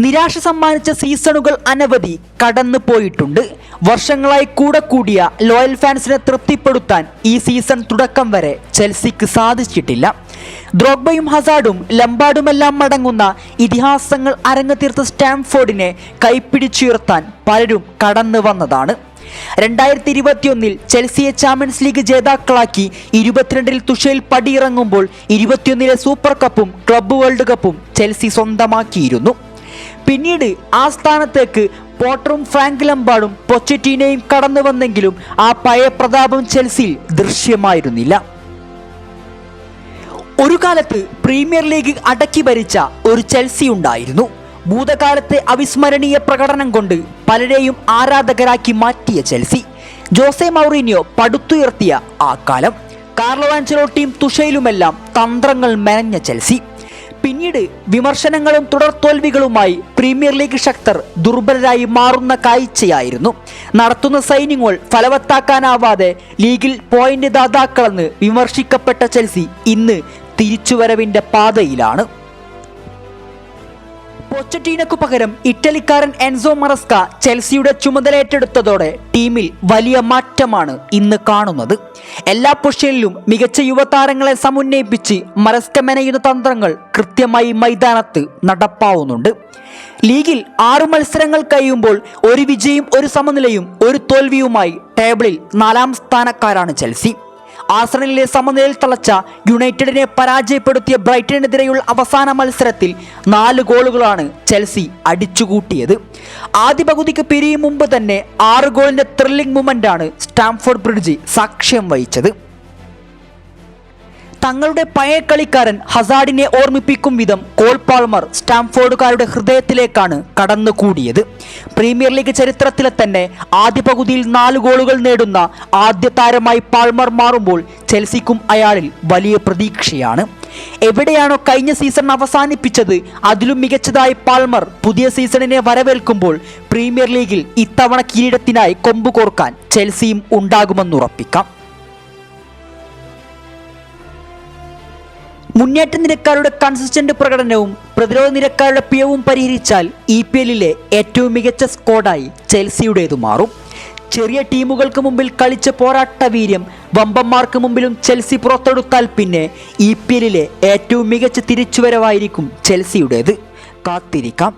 നിരാശ സമ്മാനിച്ച സീസണുകൾ അനവധി കടന്നു പോയിട്ടുണ്ട്. വർഷങ്ങളായി കൂടെ കൂടിയ ലോയൽ ഫാൻസിനെ തൃപ്തിപ്പെടുത്താൻ ഈ സീസൺ തുടക്കം വരെ ചെൽസിക്ക് സാധിച്ചിട്ടില്ല. ദ്രോഗ്ബയും ഹസാർഡും ലംബാർഡുമെല്ലാം മടങ്ങുന്ന ഇതിഹാസങ്ങൾ അരങ്ങുതീർത്ത സ്റ്റാംഫോർഡിനെ കൈപ്പിടിച്ചുയർത്താൻ പലരും കടന്നു വന്നതാണ്. 2021 ചെൽസിയെ ചാമ്പ്യൻസ് ലീഗ് ജേതാക്കളാക്കി 22 തുഷേൽ പടിയിറങ്ങുമ്പോൾ 21 സൂപ്പർ കപ്പും ക്ലബ്ബ് വേൾഡ് കപ്പും ചെൽസി സ്വന്തമാക്കിയിരുന്നു. പിന്നീട് ആ സ്ഥാനത്തേക്ക് പോട്ടറും ഫ്രാങ്ക് ലംബാർഡും പൊച്ചറ്റീനോയും കടന്നു വന്നെങ്കിലും ആ പഴയ പ്രതാപം ചെൽസിയിൽ ദൃശ്യമായിരുന്നില്ല. ഒരു കാലത്ത് പ്രീമിയർ ലീഗ് അടക്കി ഭരിച്ച ഒരു ചെൽസി ഉണ്ടായിരുന്നു. ഭൂതകാലത്തെ അവിസ്മരണീയ പ്രകടനം കൊണ്ട് പലരെയും ആരാധകരാക്കി മാറ്റിയ ചെൽസി. ജോസെ മൗറീനിയോ പടുത്തുയർത്തിയ ആ കാലം. കാർലോ ആൻചെലോട്ടിയും തുഷേലുമെല്ലാം തന്ത്രങ്ങൾ മെനഞ്ഞ ചെൽസി. പിന്നീട് വിമർശനങ്ങളും തുടർ തോൽവികളുമായി പ്രീമിയർ ലീഗ് ശക്തർ ദുർബലരായി മാറുന്ന കാഴ്ചയായിരുന്നു. നടത്തുന്ന സൈനിങ്ങുകൾ ഫലവത്താക്കാനാവാതെ ലീഗിൽ പോയിന്റ് ദാതാക്കളെന്ന് വിമർശിക്കപ്പെട്ട ചെൽസി ഇന്ന് തിരിച്ചുവരവിന്റെ പാതയിലാണ്. പൊച്ചറ്റീനോയ്ക്കു പകരം ഇറ്റലിക്കാരൻ എൻസോ മറസ്ക ചെൽസിയുടെ ചുമതലയേറ്റെടുത്തതോടെ ടീമിൽ വലിയ മാറ്റമാണ് ഇന്ന് കാണുന്നത്. എല്ലാ പൊസിഷനിലും മികച്ച യുവതാരങ്ങളെ സമുന്നയിപ്പിച്ച് മറസ്ക മെനയുന്ന തന്ത്രങ്ങൾ കൃത്യമായി മൈതാനത്ത് നടപ്പാവുന്നുണ്ട്. ലീഗിൽ 6 മത്സരങ്ങൾ കഴിയുമ്പോൾ ഒരു വിജയും ഒരു സമനിലയും ഒരു തോൽവിയുമായി ടേബിളിൽ 4ാം സ്ഥാനക്കാരാണ് ചെൽസി. ആഴ്സണലിലെ സമനിലയിൽ തളച്ച യുണൈറ്റഡിനെ പരാജയപ്പെടുത്തിയ ബ്രൈറ്റനെതിരെയുള്ള അവസാന മത്സരത്തിൽ 4 ഗോളുകളാണ് ചെൽസി അടിച്ചുകൂട്ടിയത്. ആദ്യ പകുതിക്ക് പിരിയും മുമ്പ് തന്നെ 6 ഗോളിന്റെ ത്രില്ലിംഗ് മൊമെന്റാണ് സ്റ്റാംഫോർഡ് ബ്രിഡ്ജ് സാക്ഷ്യം വഹിച്ചത്. തങ്ങളുടെ പഴയ കളിക്കാരൻ ഹസാർഡിനെ ഓർമ്മിപ്പിക്കും വിധം കോൾ പാൾമർ സ്റ്റാംഫോർഡുകാരുടെ ഹൃദയത്തിലേക്കാണ് കടന്നുകൂടിയത്. പ്രീമിയർ ലീഗ് ചരിത്രത്തിലെ തന്നെ ആദ്യ പകുതിയിൽ 4 ഗോളുകൾ നേടുന്ന ആദ്യ താരമായി പാൾമർ മാറുമ്പോൾ ചെൽസിക്കും അയാളിൽ വലിയ പ്രതീക്ഷയാണ്. എവിടെയാണോ കഴിഞ്ഞ സീസൺ അവസാനിപ്പിച്ചത് അതിലും മികച്ചതായി പാൾമർ പുതിയ സീസണിനെ വരവേൽക്കുമ്പോൾ പ്രീമിയർ ലീഗിൽ ഇത്തവണ കിരീടത്തിനായി കൊമ്പ് കോർക്കാൻ ചെൽസിയും ഉണ്ടാകുമെന്നുറപ്പിക്കാം. മുന്നേറ്റ നിരക്കാരുടെ കൺസിസ്റ്റന്റ് പ്രകടനവും പ്രതിരോധ നിരക്കാരുടെ പിഴവും പരിഹരിച്ചാൽ EPLലെ ഏറ്റവും മികച്ച സ്ക്വാഡായി ചെൽസിയുടേതു മാറും. ചെറിയ ടീമുകൾക്ക് മുമ്പിൽ കളിച്ച പോരാട്ട വീര്യം വമ്പന്മാർക്ക് മുമ്പിലും ചെൽസി പുറത്തെടുത്താൽ പിന്നെ EPLലെ ഏറ്റവും മികച്ച തിരിച്ചുവരവായിരിക്കും ചെൽസിയുടേത്. കാത്തിരിക്കാം.